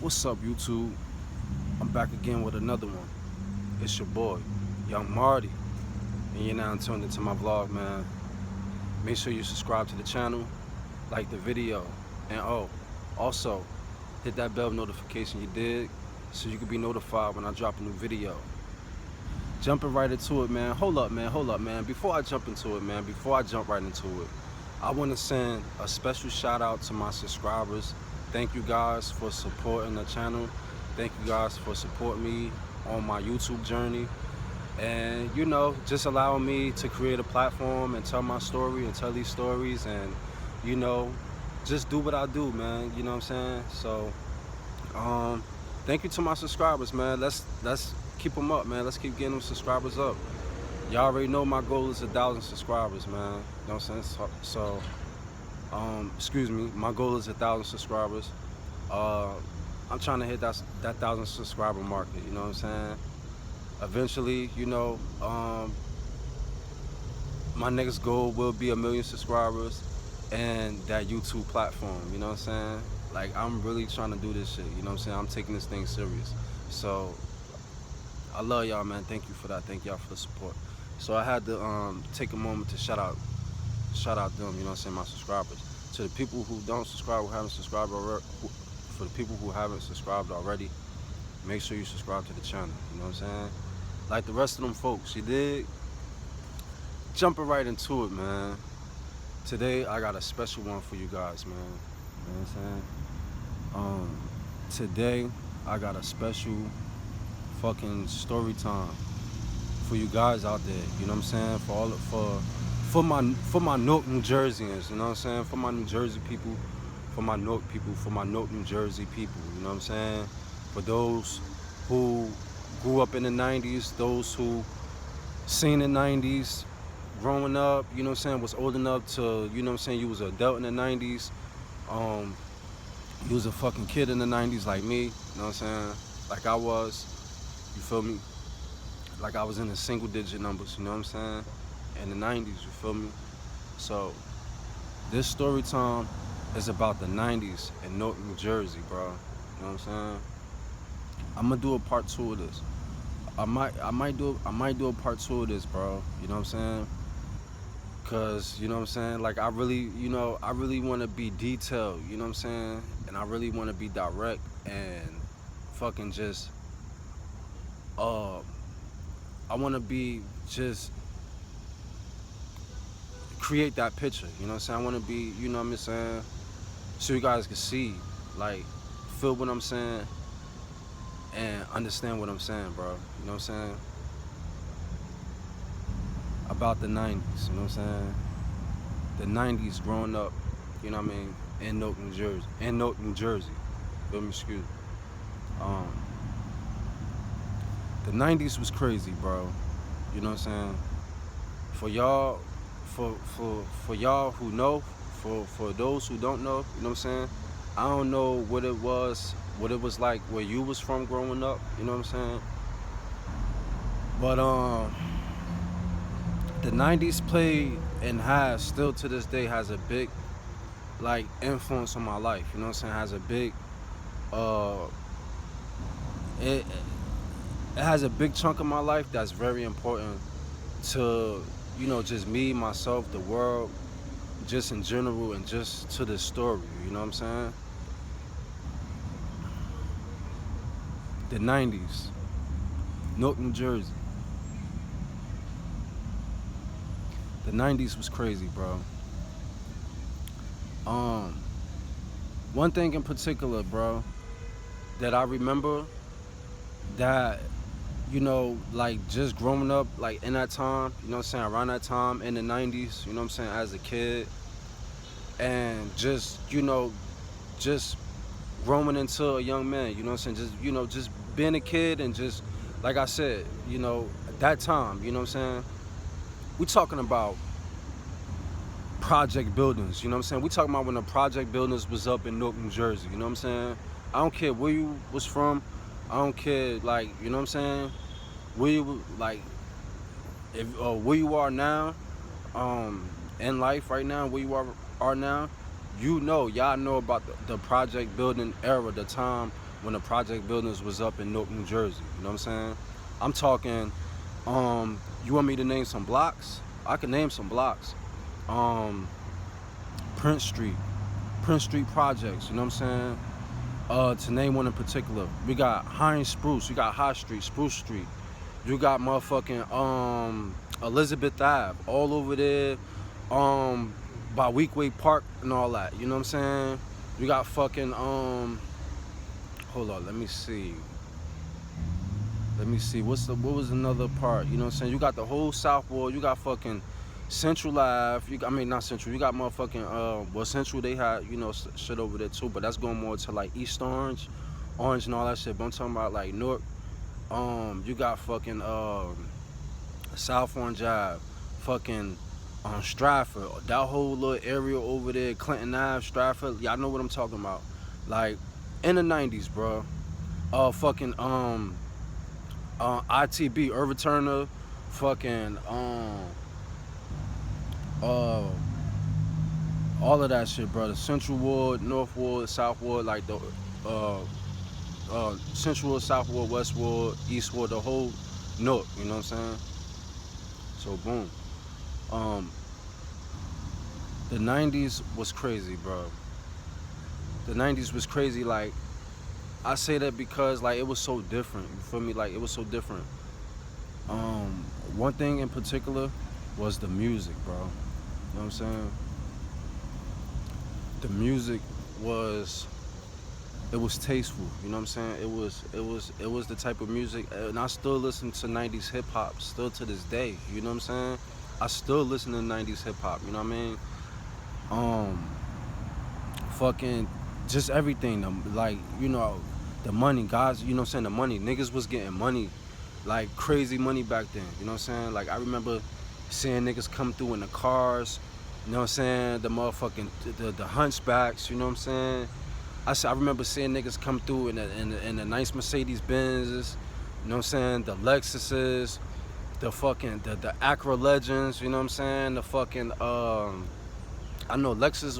What's up, YouTube? I'm back again with another one. It's your boy, Young Marty, and you're now tuned into my vlog, man. Make sure you subscribe to the channel, like the video, and also hit that bell notification you did, so you can be notified when I drop a new video. Jumping right into it, man. Hold up, man. Before I jump into it, man, before I jump right into it, I want to send a special shout out to my subscribers. Thank you guys for supporting the channel. Thank you guys for supporting me on my YouTube journey. And, just allowing me to create a platform and tell my story and tell these stories and, just do what I do, man. You know what I'm saying? So, thank you to my subscribers, man. Let's keep them up, man. Let's keep getting them subscribers up. Y'all already know my goal is 1,000 subscribers, man. You know what I'm saying? So, excuse me, my goal is 1,000 subscribers. I'm trying to hit that 1,000 subscriber market, you know what I'm saying? Eventually, my next goal will be 1 million subscribers and that YouTube platform, you know what I'm saying? Like, I'm really trying to do this shit, you know what I'm saying? I'm taking this thing serious. So, I love y'all, man. Thank you for that. Thank y'all for the support. So I had to take a moment to shout out them, you know what I'm saying, my subscribers. To the people who don't subscribe, who haven't subscribed already, for the people who haven't subscribed already, make sure you subscribe to the channel, you know what I'm saying? Like the rest of them folks, you dig? Jumping right into it, man. Today I got a special one for you guys, man. You know what I'm saying? Today I got a special fucking story time for you guys out there, you know what I'm saying? For my Newark, New Jerseyans, you know what I'm saying? For my New Jersey people, for my Newark people, for my Newark, New Jersey people, you know what I'm saying? For those who grew up in the 90s, those who seen the 90s growing up, you know what I'm saying, was old enough to, you know what I'm saying, you was an adult in the 90s, you was a fucking kid in the 90s like me, you know what I'm saying? Like I was, you feel me? Like I was in the single digit numbers, you know what I'm saying? In the 90s, you feel me? So, this story time is about the 90s in Newark, New Jersey, bro. You know what I'm saying? I'm gonna do a part 2 of this. I might do a part 2 of this, bro. You know what I'm saying? Cause, you know what I'm saying? Like I really wanna be detailed, you know what I'm saying? And I really wanna be direct and fucking just I wanna be just create that picture, you know what I'm saying? I want to be, you know what I'm saying, so you guys can see, like, feel what I'm saying and understand what I'm saying, bro. You know what I'm saying? About the 90s, you know what I'm saying? The 90s growing up, you know what I mean, in Newark, New Jersey. Feel me? Excuse me. The 90s was crazy, bro. You know what I'm saying? For y'all, for y'all who know, for those who don't know, you know what I'm saying? I don't know what it was like where you was from growing up, you know what I'm saying? But the 90s played and has still to this day has a big like influence on my life, you know what I'm saying? Has a big it has a big chunk of my life that's very important to, just me, myself, the world, just in general, and just to this story, you know what I'm saying? The 90s, Newark, New Jersey. The 90s was crazy, bro. One thing in particular, bro, that I remember that, like just growing up, like in that time, you know what I'm saying, around that time in the 90s, you know what I'm saying, as a kid, and just, just growing into a young man, you know what I'm saying, just being a kid and just, like I said, at that time, you know what I'm saying, we talking about project buildings, you know what I'm saying, we talking about when the project buildings was up in Newark, New Jersey, you know what I'm saying, I don't care where you was from, I don't care, like, you know what I'm saying, where you, like, if where you are now, in life right now, where you are now, y'all know about the project building era, the time when the project buildings was up in Newark, New Jersey. You know what I'm saying? I'm talking, you want me to name some blocks? I can name some blocks. Um, Prince Street, Prince Street projects, you know what I'm saying? To name one in particular, we got Hines Spruce, you got High Street, Spruce Street, you got motherfucking Elizabeth Ave, all over there, by Weekway Park and all that, you know what I'm saying? You got fucking hold on, let me see. What was another part? You know what I'm saying? You got the whole South Ward. You got fucking Central Ave. I mean, not Central. You got motherfucking well, Central they had, you know, shit over there too, but that's going more to like East Orange, Orange and all that shit. But I'm talking about like Newark. You got fucking South Orange Ave, fucking Stratford. That whole little area over there, Clinton Ave, Stratford. Y'all know what I'm talking about. Like in the 90's, bro. Fucking ITB, Irva Turner, fucking all of that shit, brother. Central Ward, North Ward, South Ward, like the Central Ward, South Ward, West Ward, East Ward, the whole Newark, you know what I'm saying? So boom. The 90's was crazy, bro. The 90's was crazy. Like, I say that because like it was so different. You feel me? Like it was so different. One thing in particular was the music, bro. You know what I'm saying? The music was, it was tasteful. You know what I'm saying? It was the type of music, and I still listen to 90's hip hop still to this day. You know what I'm saying? I still listen to 90's hip hop. You know what I mean? Fucking just everything. Like, you know, the money, guys. You know what I'm saying? The money. Niggas was getting money, like crazy money back then. You know what I'm saying? Like I remember seeing niggas come through in the cars. You know what I'm saying? The motherfucking the hunchbacks. You know what I'm saying? I remember seeing niggas come through in the nice Mercedes Benzes. You know what I'm saying? The Lexuses, the fucking the Acura Legends. You know what I'm saying? The fucking I know Lexus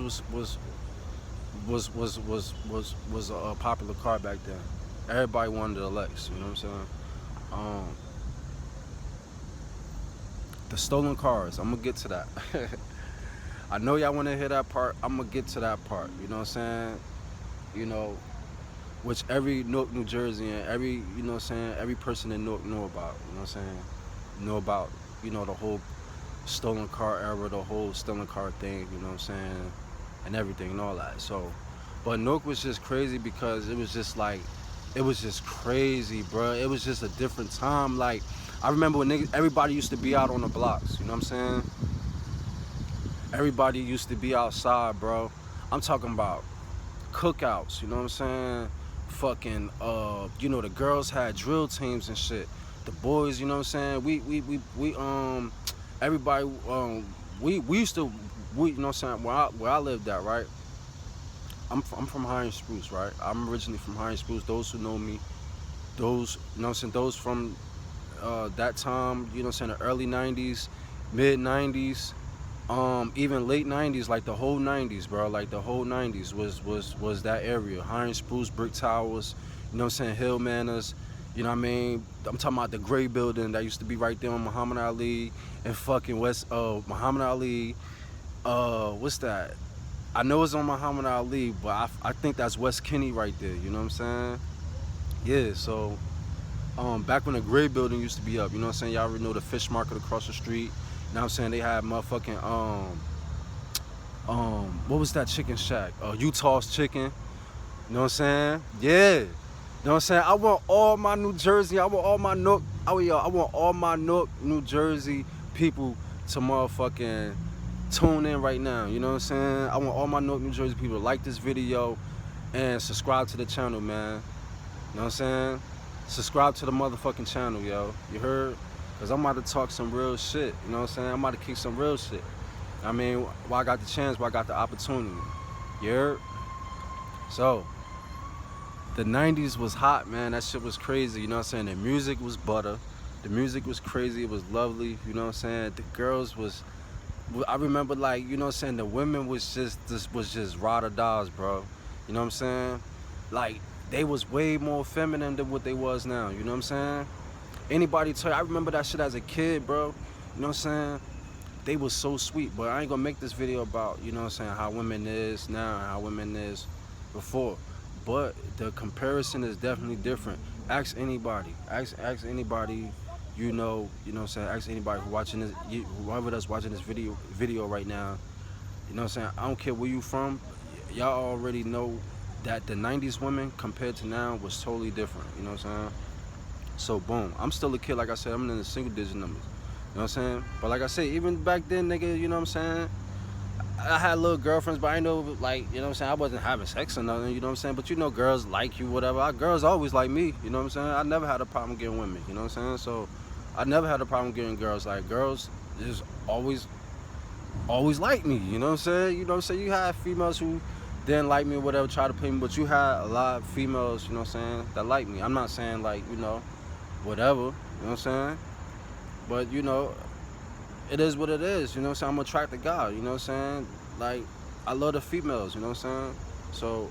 was a popular car back then. Everybody wanted a Lex. You know what I'm saying? The stolen cars. I'm gonna get to that. I know y'all want to hear that part. I'm gonna get to that part. You know what I'm saying? You know, which every Newark, New Jersey, and every, you know what I'm saying, every person in Newark know about. You know what I'm saying? Know about, you know, the whole stolen car era, the whole stolen car thing. You know what I'm saying? And everything and all that. So, but Newark was just crazy because it was just like, it was just crazy, bro. It was just a different time. Like, I remember when everybody used to be out on the blocks. You know what I'm saying? Everybody used to be outside, bro. I'm talking about cookouts, you know what I'm saying? Fucking, you know, the girls had drill teams and shit. The boys, you know what I'm saying? We everybody, we used to, you know what I'm saying? Where I lived at, right? I'm from Hines Spruce, right? I'm originally from Hines Spruce. Those who know me, those, you know what I'm saying? Those from that time, you know what I'm saying? The early 90's, mid 90's. Even late 90's, like the whole 90's, bro. Like the whole 90's was that area. Hines Spruce, Brick Towers, you know what I'm saying? Hill Manors, you know what I mean? I'm talking about the gray building that used to be right there on Muhammad Ali and fucking West, Muhammad Ali, what's that? I know it's on Muhammad Ali, but I think that's West Kenny right there, you know what I'm saying? Yeah, so, back when the gray building used to be up, you know what I'm saying? Y'all already know the fish market across the street. You know what I'm saying? They had motherfucking, what was that chicken shack? Utah's Chicken. You know what I'm saying? Yeah. You know what I'm saying? I want all my New Jersey, I want all my Newark, I want all my Newark, New Jersey people to motherfucking tune in right now. You know what I'm saying? I want all my Newark, New Jersey people to like this video and subscribe to the channel, man. You know what I'm saying? Subscribe to the motherfucking channel, yo. You heard? Because I'm about to talk some real shit. You know what I'm saying? I'm about to kick some real shit. I mean, while I got the chance, while I got the opportunity. You heard? So, the 90's was hot, man. That shit was crazy. You know what I'm saying? The music was butter. The music was crazy. It was lovely. You know what I'm saying? The girls was... I remember, like, you know what I'm saying? The women was just ride or dies, bro. You know what I'm saying? Like, they was way more feminine than what they was now. You know what I'm saying? Anybody tell you, I remember that shit as a kid, bro. You know what I'm saying? They was so sweet, but I ain't gonna make this video about, you know what I'm saying, how women is now and how women is before. But the comparison is definitely different. Ask anybody. Ask anybody, you know what I'm saying? Ask anybody who watching this, whoever that's watching this video right now. You know what I'm saying? I don't care where you from. Y'all already know that the 90s women compared to now was totally different. You know what I'm saying? So boom, I'm still a kid. Like I said, I'm in the single digit numbers. You know what I'm saying? But like I said, even back then, nigga, you know what I'm saying? I had little girlfriends, but I know, like, you know what I'm saying? I wasn't having sex or nothing, you know what I'm saying? But you know, girls like you, whatever. Girls always like me, you know what I'm saying? I never had a problem getting women, you know what I'm saying? So I never had a problem getting girls. Like, girls just always like me, you know what I'm saying? You know what I'm saying? You had females who didn't like me or whatever, try to play me, but you had a lot of females, you know what I'm saying, that like me. I'm not saying, like, you know, whatever, you know what I'm saying? But, you know, it is what it is, you know what I'm saying? I'm attracted to God, you know what I'm saying? Like, I love the females, you know what I'm saying? So,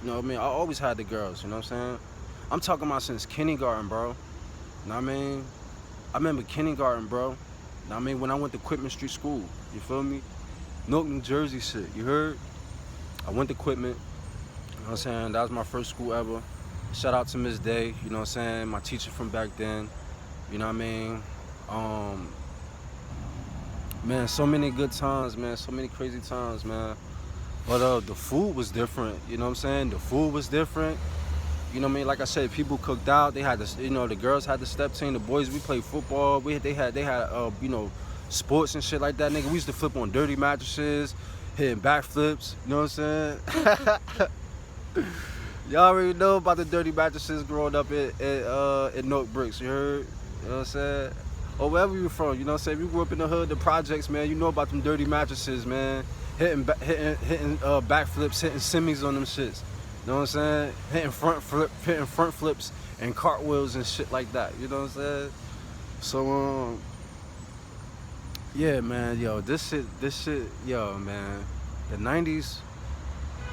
you know what I mean? I always had the girls, you know what I'm saying? I'm talking about since kindergarten, bro. You know what I mean? I remember kindergarten, bro. You know what I mean? When I went to Quitman Street School, you feel me? Newark, New Jersey shit, you heard? I went to Quitman, you know what I'm saying? That was my first school ever. Shout out to Miss Day, you know what I'm saying? My teacher from back then, you know what I mean? Man, so many good times, man. So many crazy times, man. But the food was different, you know what I'm saying? The food was different. You know what I mean? Like I said, people cooked out. They had this, you know, the girls had the step team. The boys, we played football. They had you know, sports and shit like that, nigga. We used to flip on dirty mattresses, hitting backflips. You know what I'm saying? Y'all already know about the dirty mattresses growing up in Newark Bricks. You heard? You know what I'm saying? Or wherever you from, you know what I'm saying? If you grew up in the hood, the projects, man, you know about them dirty mattresses, man. Hitting backflips, hitting semis on them shits. You know what I'm saying? Hitting front flips and cartwheels and shit like that. You know what I'm saying? So yeah, man, yo, this shit, yo, man. The 90s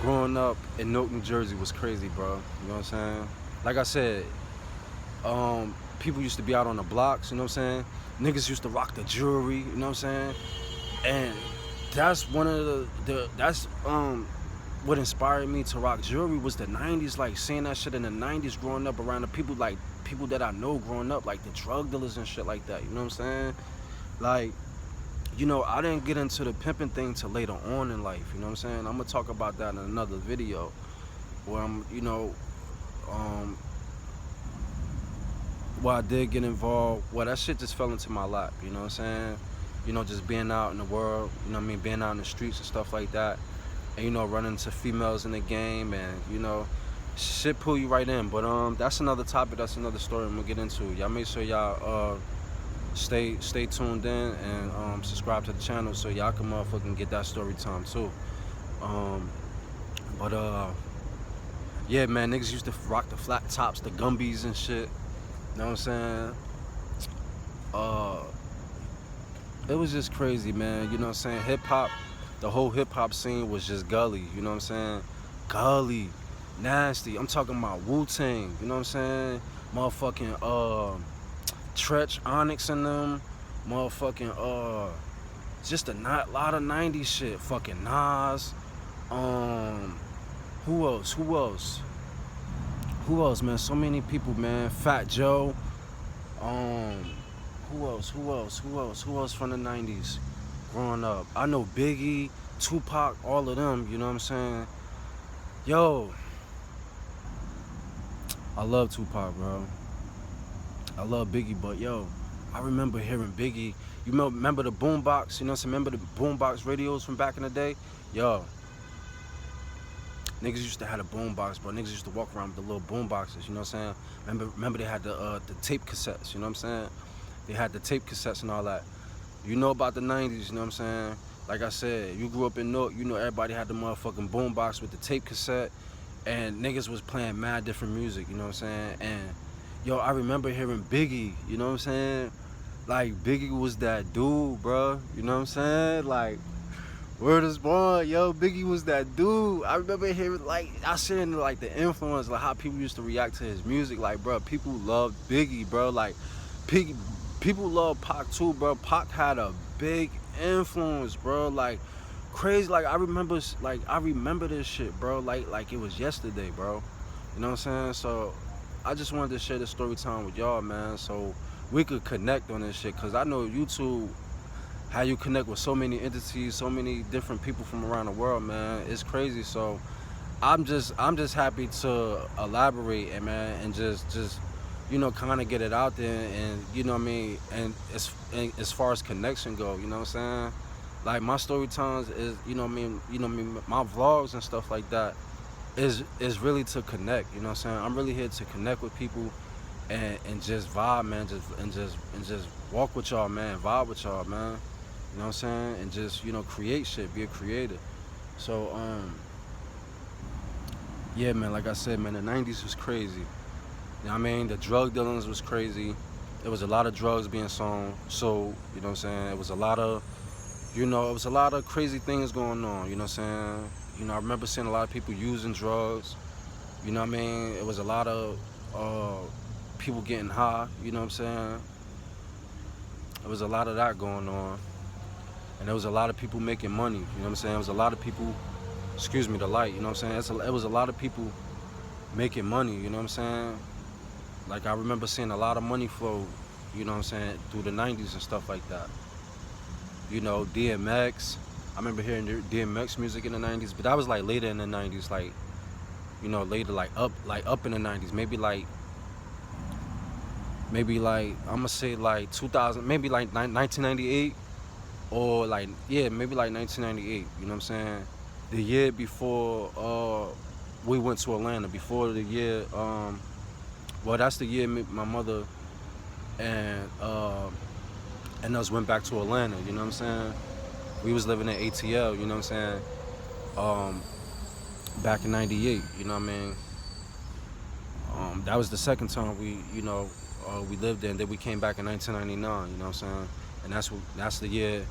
growing up in Newark, New Jersey was crazy, bro. You know what I'm saying? Like I said, people used to be out on the blocks, you know what I'm saying? Niggas used to rock the jewelry, you know what I'm saying? And that's one of that's what inspired me to rock jewelry was the 90s, like seeing that shit in the 90s growing up around the people that I know growing up, like the drug dealers and shit like that, you know what I'm saying? Like, you know, I didn't get into the pimping thing till later on in life, you know what I'm saying? I'm gonna talk about that in another video where I'm, you know, where I did get involved. Well, that shit just fell into my lap, you know what I'm saying? You know, just being out in the world, you know what I mean, being out in the streets and stuff like that. And, you know, running into females in the game and, you know, shit pull you right in. But that's another topic, that's another story I'm gonna get into. Y'all make sure y'all stay tuned in and subscribe to the channel so y'all can motherfucking get that story time too. Yeah, man, niggas used to rock the flat tops, the Gumbies and shit. You know what I'm saying? It was just crazy, man. You know what I'm saying? Hip hop, the whole hip hop scene was just gully. You know what I'm saying? Gully, nasty. I'm talking about Wu-Tang. You know what I'm saying? Motherfucking Tretch, Onyx and them. Motherfucking just a lot of 90s shit. Fucking Nas. Who else, man? So many people, man. Fat Joe. Who else from the 90s growing up? I know Biggie, Tupac, all of them, you know what I'm saying? Yo, I love Tupac, bro. I love Biggie, but yo, I remember hearing Biggie. You remember the boombox, you know what I'm saying? Remember the boombox radios from back in the day? Yo, niggas used to have a boombox, bro. Niggas used to walk around with the little boomboxes, you know what I'm saying? Remember they had the tape cassettes, you know what I'm saying? They had the tape cassettes and all that. You know about the 90s, you know what I'm saying? Like I said, you grew up in Newark, you know everybody had the motherfucking boombox with the tape cassette, and niggas was playing mad different music, you know what I'm saying? And yo, I remember hearing Biggie, you know what I'm saying? Like, Biggie was that dude, bro, you know what I'm saying? Like, Word is born, yo. Biggie was that dude. I remember hearing, like, I seen like the influence, like how people used to react to his music. Like, bro, people loved Biggie, bro. Like, Piggy, people love Pac too, bro. Pac had a big influence, bro. Like, crazy. Like, I remember this shit, bro. Like it was yesterday, bro. You know what I'm saying? So, I just wanted to share this story time with y'all, man, so we could connect on this shit. Cause I know YouTube, how you connect with so many entities, so many different people from around the world, man. It's crazy. So I'm just happy to elaborate and, man, and just you know, kind of get it out there, and you know what I mean, and as far as connection go, you know what I'm saying? Like, my story times is, you know what I mean, my vlogs and stuff like that is really to connect, you know what I'm saying? I'm really here to connect with people and just vibe, man, just walk with y'all, man, vibe with y'all, man. You know what I'm saying? And just, you know, create shit, be a creator. So, yeah, man, like I said, man, the 90's was crazy. You know what I mean? The drug dealings was crazy. There was a lot of drugs being sold, you know what I'm saying? It was a lot of, you know, it was a lot of crazy things going on, you know what I'm saying? You know, I remember seeing a lot of people using drugs, you know what I mean? It was a lot of people getting high, you know what I'm saying? There was a lot of that going on. And there was a lot of people making money, you know what I'm saying? There was a lot of people, excuse me, the light, you know what I'm saying? It was a lot of people making money, you know what I'm saying? Like, I remember seeing a lot of money flow, you know what I'm saying, through the 90's and stuff like that. You know, DMX, I remember hearing DMX music in the 90's, but that was like later in the 90's, like, you know, later, like up in the 90's, maybe like, I'm gonna say like 2000, maybe like 1998. Or like, yeah, maybe like 1998, you know what I'm saying? The year before we went to Atlanta, before the year, well, that's the year my mother and us went back to Atlanta, you know what I'm saying? We was living in ATL, you know what I'm saying? Back in 98, you know what I mean? That was the second time we, you know, we lived there, and then we came back in 1999, you know what I'm saying? And that's the year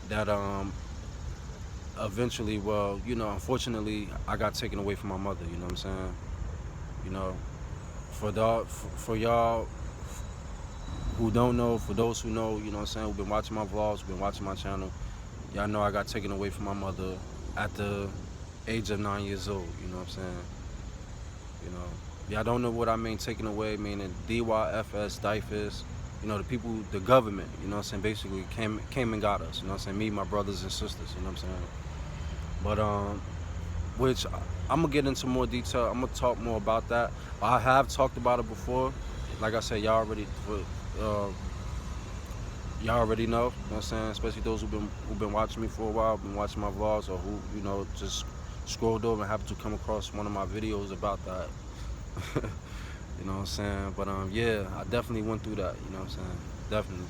that eventually, well, you know, unfortunately, I got taken away from my mother, you know what I'm saying? You know, for y'all who don't know, for those who know, you know what I'm saying, who've been watching my vlogs, been watching my channel, y'all know I got taken away from my mother at the age of 9 years old, you know what I'm saying? You know, y'all don't know what I mean taken away, meaning DYFS, DYFS, you know, the people, the government, you know what I'm saying, basically came and got us, you know what I'm saying, me, my brothers and sisters, you know what I'm saying? But, which I'm gonna get into more detail, I'm gonna talk more about that. I have talked about it before. Like I said, y'all already know, you know what I'm saying, especially those who've been watching me for a while, been watching my vlogs, or who, you know, just scrolled over and happened to come across one of my videos about that. You know what I'm saying? But yeah, I definitely went through that, you know what I'm saying? Definitely.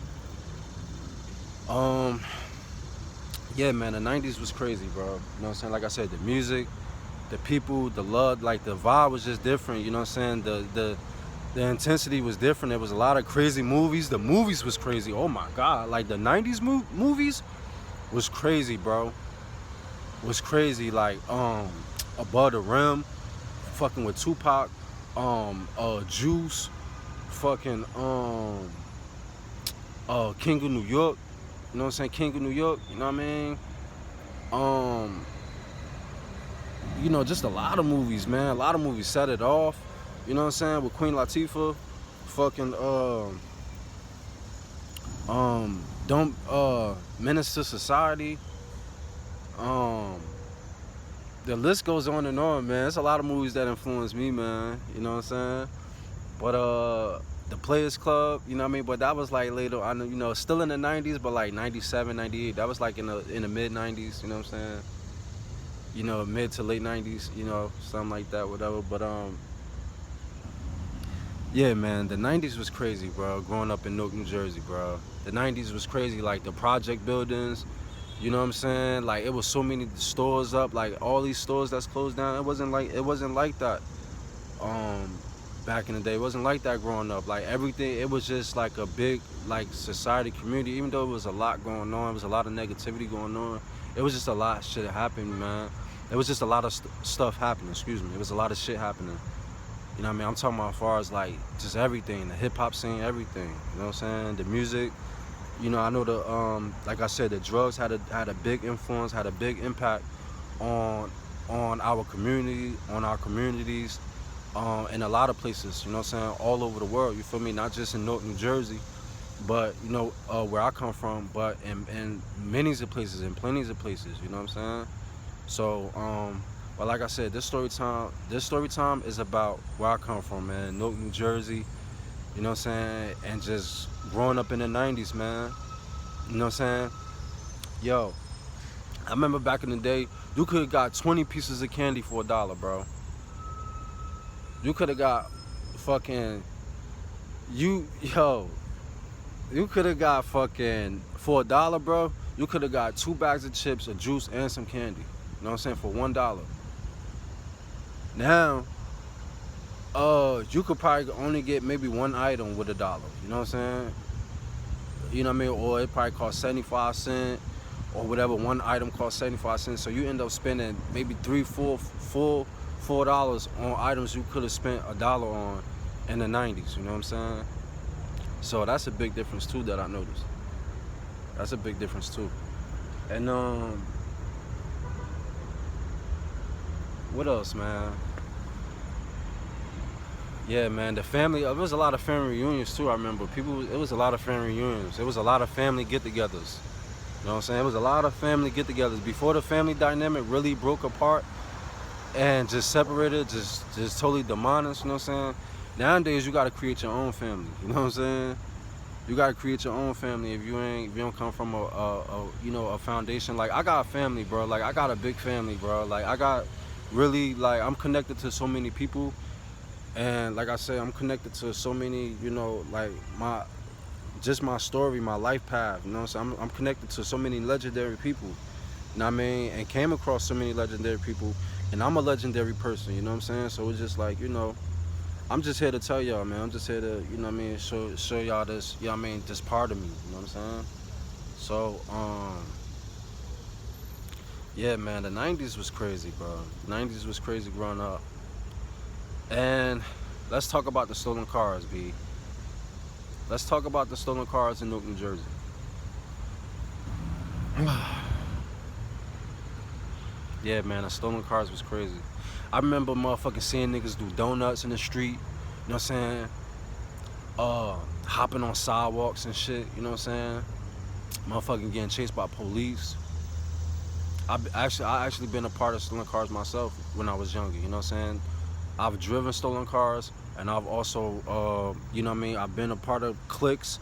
Yeah, man, the 90's was crazy, bro. You know what I'm saying? Like I said, the music, the people, the love, like the vibe was just different, you know what I'm saying? The intensity was different. There was a lot of crazy movies. The movies was crazy. Oh my God, like the 90's movies was crazy, bro. Was crazy, like Above the Rim, fucking with Tupac, Juice, fucking King of New York, you know what I'm saying? King of New York, you know what I mean? You know, just a lot of movies, man. A lot of movies. Set It Off, you know what I'm saying? With Queen Latifah, fucking don't Menace to Society. The list goes on and on, man. It's a lot of movies that influenced me, man. You know what I'm saying? But The Players Club, you know what I mean? But that was like later, I know, you know, still in the 90's, but like 97, 98. That was like in the mid 90's, you know what I'm saying? You know, mid to late 90's, you know, something like that, whatever. But yeah, man, the 90's was crazy, bro. Growing up in Newark, New Jersey, bro. The 90's was crazy, like the project buildings, you know what I'm saying? Like, it was so many stores up, like all these stores that's closed down. It wasn't like that back in the day. It wasn't like that growing up. Like, everything, it was just like a big, like, society, community. Even though it was a lot going on, it was a lot of negativity going on, it was just a lot of shit happening, man. It was just a lot of stuff happening. Excuse me. It was a lot of shit happening. You know what I mean? I'm talking about as far as like just everything, the hip hop scene, everything. You know what I'm saying? The music. You know, I know like I said, the drugs had a big influence, had a big impact on our community, on our communities, in a lot of places. You know what I'm saying? All over the world. You feel me? Not just in Newark, New Jersey, but you know where I come from, but in many of places, in plenty of places. You know what I'm saying? So, but like I said, this story time is about where I come from, man. Newark, New Jersey. You know what I'm saying? And just growing up in the 90's, man. You know what I'm saying? Yo, I remember back in the day, you could have got 20 pieces of candy for $1, bro. You could have got fucking, you could have got fucking, for $1, bro, you could have got 2 bags of chips, a juice, and some candy. You know what I'm saying? For $1. Now, you could probably only get maybe one item with $1. You know what I'm saying? You know what I mean? Or it probably costs 75 cents or whatever. One item costs 75 cents. So you end up spending maybe $4 on items you could have spent $1 on in the 90's. You know what I'm saying? So that's a big difference too that I noticed. That's a big difference too. And what else, man? Yeah, man, the family, there was a lot of family reunions too, I remember. It was a lot of family reunions. It was a lot of family get-togethers. You know what I'm saying? It was a lot of family get-togethers. Before the family dynamic really broke apart and just separated, just totally demolished, you know what I'm saying? Nowadays, you gotta create your own family, you know what I'm saying? You gotta create your own family if you don't come from a foundation. Like, I got a family, bro. Like, I got a big family, bro. Like, I got really, like, I'm connected to so many people. And like I said, I'm connected to so many, you know, like my story, my life path, you know what I'm saying? I'm connected to so many legendary people, you know what I mean? And came across so many legendary people, and I'm a legendary person, you know what I'm saying? So it's just like, you know, I'm just here to tell y'all, man. I'm just here to, you know what I mean, show y'all this, you know what I mean, this part of me, you know what I'm saying? So, yeah, man, the 90's was crazy, bro. The 90's was crazy growing up. And let's talk about the stolen cars, B. Let's talk about the stolen cars in Newark, New Jersey. Yeah, man, the stolen cars was crazy. I remember motherfucking seeing niggas do donuts in the street, you know what I'm saying? Hopping on sidewalks and shit, you know what I'm saying? Motherfucking getting chased by police. I actually been a part of stolen cars myself when I was younger, you know what I'm saying? I've driven stolen cars, and I've also, you know what I mean, I've been a part of cliques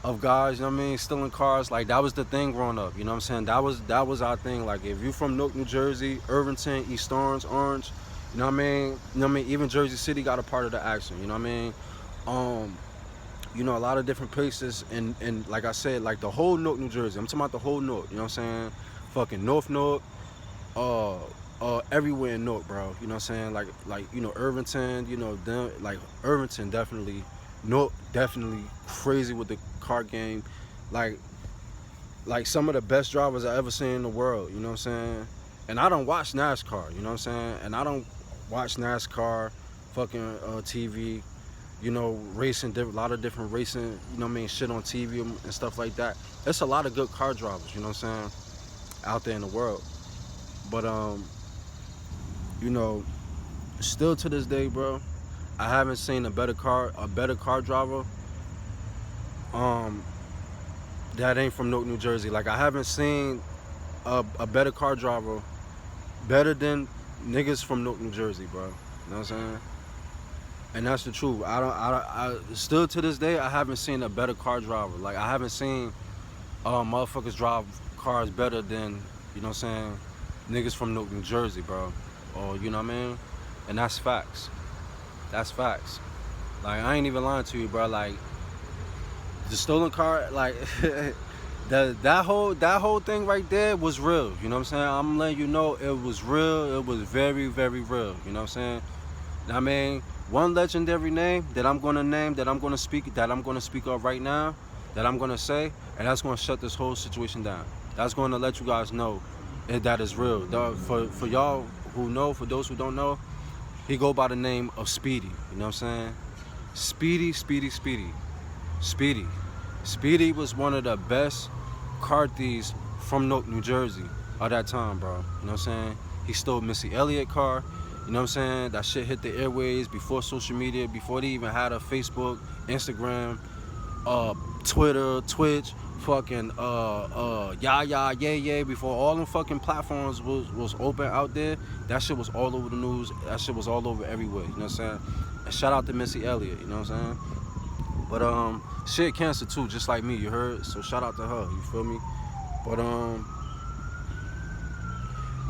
of guys, you know what I mean, stealing cars. Like, that was the thing growing up, you know what I'm saying? That was our thing. Like, if you from Newark, New Jersey, Irvington, East Orange, you know what I mean? You know what I mean? Even Jersey City got a part of the action, you know what I mean? You know, a lot of different places, and like I said, like the whole Newark, New Jersey. I'm talking about the whole Newark, you know what I'm saying? Fucking North Newark, everywhere in Newark, bro. You know what I'm saying? Like you know, Irvington, you know, them, like Irvington definitely, Newark definitely crazy with the car game. Like some of the best drivers I ever seen in the world, you know what I'm saying? And I don't watch NASCAR, you know what I'm saying? And I don't watch NASCAR fucking TV, you know, racing, a lot of different racing, you know what I mean, shit on TV and stuff like that. There's a lot of good car drivers, you know what I'm saying, out there in the world. But you know, still to this day, bro, I haven't seen a better car driver that ain't from Newark, New Jersey. Like, I haven't seen a better car driver better than niggas from Newark, New Jersey, bro. You know what I'm saying? And that's the truth. I still to this day, I haven't seen a better car driver. Like, I haven't seen motherfuckers drive cars better than, you know what I'm saying, niggas from Newark, New Jersey, bro. Or, you know what I mean? And that's facts. That's facts. Like, I ain't even lying to you, bro. Like, the stolen car, like, that whole thing right there was real. You know what I'm saying? I'm letting you know it was real. It was very, very real. You know what I'm saying? I mean, one legendary name that I'm gonna speak of right now, that I'm gonna say, and that's gonna shut this whole situation down. That's going to let you guys know that is real. For y'all who know, for those who don't know, he go by the name of Speedy. You know what I'm saying? Speedy, Speedy, Speedy, Speedy. Speedy was one of the best car thieves from Newark, New Jersey at that time, bro. You know what I'm saying? He stole Missy Elliott car. You know what I'm saying? That shit hit the airways before social media, before they even had a Facebook, Instagram, Twitter, Twitch, fucking yeah, before all them fucking platforms was open out there. That shit was all over the news. That shit was all over everywhere. You know what I'm saying? And shout out to Missy Elliott. You know what I'm saying? But she had cancer too, just like me. You heard? So shout out to her. You feel me? But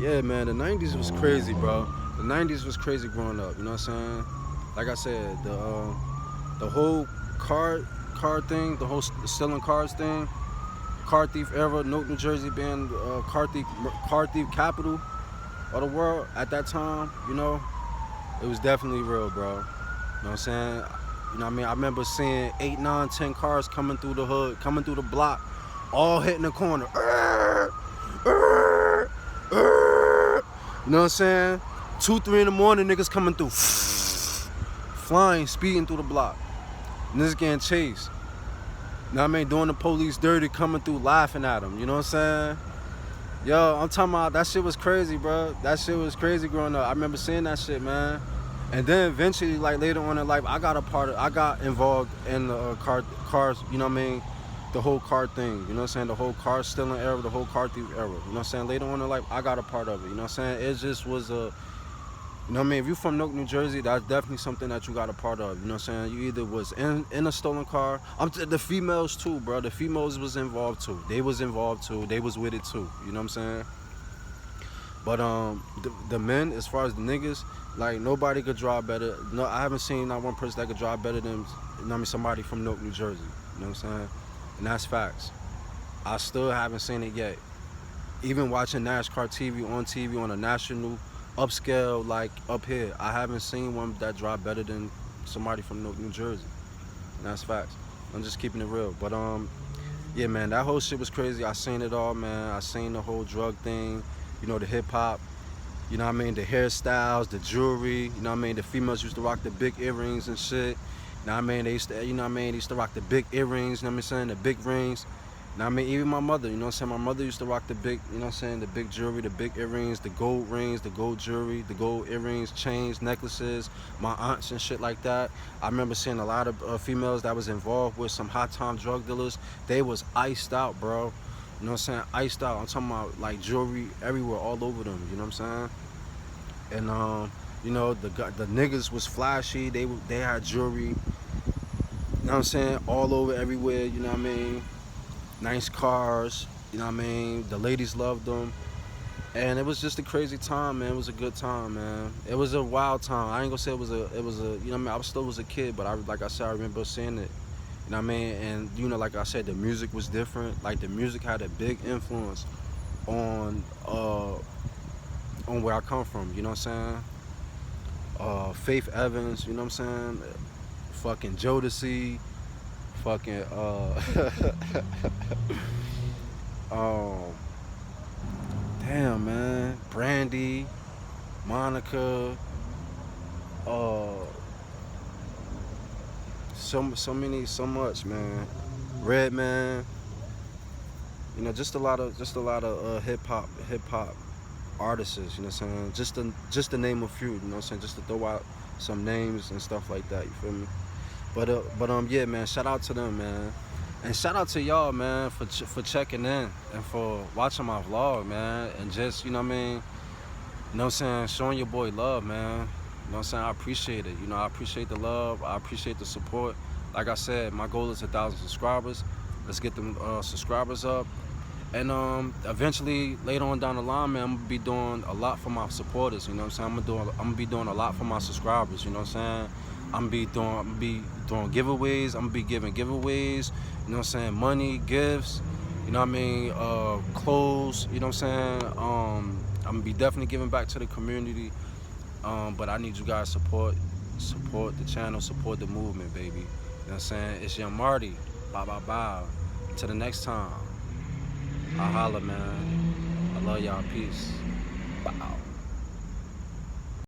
yeah, man, the 90's was crazy, bro. The 90's was crazy growing up. You know what I'm saying? Like I said, the whole car thing, the whole stealing cars thing, car thief era, Newark, New Jersey being car thief capital of the world at that time. You know, it was definitely real, bro. You know what I'm saying? You know what I mean? I remember seeing 8, 9, 10 cars coming through the hood, coming through the block, all hitting the corner. You know what I'm saying? 2, 3 in the morning, niggas coming through, flying, speeding through the block. Niggas getting chased. You know what I mean? Doing the police dirty, coming through, laughing at them. You know what I'm saying? Yo, I'm talking about, that shit was crazy, bro. That shit was crazy growing up. I remember seeing that shit, man. And then eventually, like later on in life, I got involved in the cars, you know what I mean? The whole car thing, you know what I'm saying? The whole car stealing era, the whole car thief era. You know what I'm saying? Later on in life, I got a part of it, you know what I'm saying? It just was you know what I mean? If you're from Newark, New Jersey, that's definitely something that you got a part of, you know what I'm saying? You either was in a stolen car. The females too, bro. The females was involved too. They was involved too. They was with it too, you know what I'm saying? But the men, as far as the niggas, like nobody could drive better. No, I haven't seen not one person that could drive better than, you know what I mean, somebody from Newark, New Jersey. You know what I'm saying? And that's facts. I still haven't seen it yet. Even watching NASCAR TV on a national upscale, like up here, I haven't seen one that drive better than somebody from Newark, New Jersey. And that's facts. I'm just keeping it real. But yeah, man, that whole shit was crazy. I seen it all, man. I seen the whole drug thing. You know, the hip hop, you know what I mean, the hairstyles, the jewelry, you know what I mean, the females used to rock the big earrings and shit. You know what I mean, they used to, you know what I mean, they used to rock the big earrings, you know what I'm saying, the big rings. You know what I mean, even my mother, you know what I'm saying, my mother used to rock the big, you know what I'm saying, the big jewelry, the big earrings, the gold rings, the gold jewelry, the gold earrings, chains, necklaces, my aunts and shit like that. I remember seeing a lot of females that was involved with some hot time drug dealers. They was iced out, bro. You know what I'm saying? Iced out. I'm talking about like jewelry everywhere, all over them. You know what I'm saying? And you know, the niggas was flashy. They had jewelry. You know what I'm saying? All over, everywhere. You know what I mean? Nice cars. You know what I mean? The ladies loved them. And it was just a crazy time, man. It was a good time, man. It was a wild time. I ain't gonna say it was a. You know what I mean? I still was a kid, but like I said, I remember seeing it. You know what I mean? And, you know, like I said, the music was different. Like, the music had a big influence on where I come from, you know what I'm saying? Faith Evans, you know what I'm saying? Fucking Jodeci, fucking, damn, man. Brandy, Monica, so much, man. Redman, you know, just a lot of hip hop artists, you know what I'm saying? Just to name a few, you know what I'm saying? Just to throw out some names and stuff like that, you feel me? But yeah, man, shout out to them, man. And shout out to y'all, man, for checking in and for watching my vlog, man, and just, you know what I mean? You know what I'm saying? Showing your boy love, man. You know what I'm saying? I appreciate it. You know, I appreciate the love. I appreciate the support. Like I said, my goal is 1,000 subscribers. Let's get them subscribers up. And eventually, later on down the line, man, I'm gonna be doing a lot for my supporters. You know what I'm saying? I'm gonna be doing a lot for my subscribers. You know what I'm saying? I'm gonna be doing giveaways. I'm gonna be giving giveaways. You know what I'm saying? Money, gifts. You know what I mean? Clothes. You know what I'm saying? I'm gonna be definitely giving back to the community. But I need you guys support the channel, support the movement, baby. You know what I'm saying? It's Young Marty. Bye, bye, bye. Till the next time. I holla, man. I love y'all. Peace. Bow.